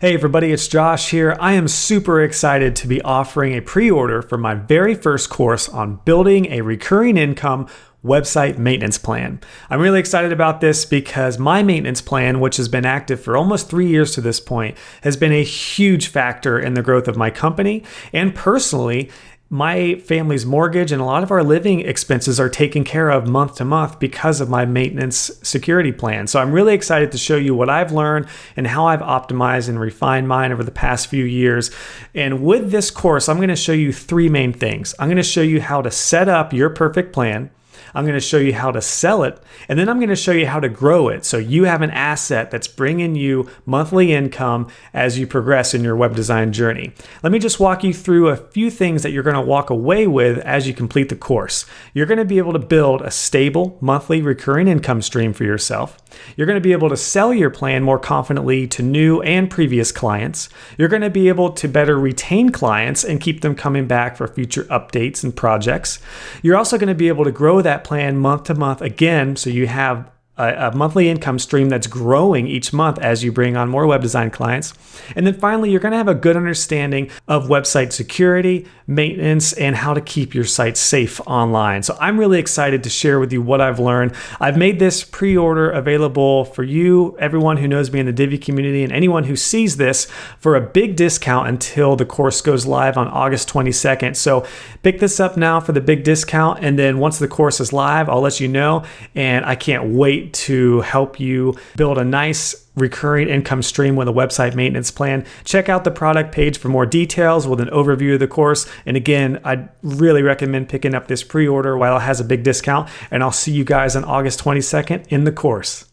Hey everybody, it's Josh here. I am super excited to be offering a pre-order for my very first course on building a recurring income website maintenance plan. I'm really excited about this because my maintenance plan, which has been active for almost 3 years to this point, has been a huge factor in the growth of my company. And personally, my family's mortgage and a lot of our living expenses are taken care of month to month because of my maintenance security plan. So I'm really excited to show you what I've learned and how I've optimized and refined mine over the past few years. And with this course, I'm going to show you three main things. I'm going to show you how to set up your perfect plan. I'm going to show you how to sell it, and then I'm going to show you how to grow it so you have an asset that's bringing you monthly income as you progress in your web design journey. Let me just walk you through a few things that you're going to walk away with as you complete the course. You're going to be able to build a stable monthly recurring income stream for yourself. You're going to be able to sell your plan more confidently to new and previous clients. You're going to be able to better retain clients and keep them coming back for future updates and projects. You're also going to be able to grow that plan month to month again, so you have a monthly income stream that's growing each month as you bring on more web design clients. And then finally, you're going to have a good understanding of website security, maintenance, and how to keep your site safe online. So I'm really excited to share with you what I've learned. I've made this pre-order available for you, everyone who knows me in the Divi community, and anyone who sees this for a big discount until the course goes live on August 22nd. So pick this up now for the big discount, and then once the course is live, I'll let you know, and I can't wait to help you build a nice recurring income stream with a website maintenance plan. Check out the product page for more details with an overview of the course. And again, I'd really recommend picking up this pre-order while it has a big discount, and I'll see you guys on August 22nd in the course.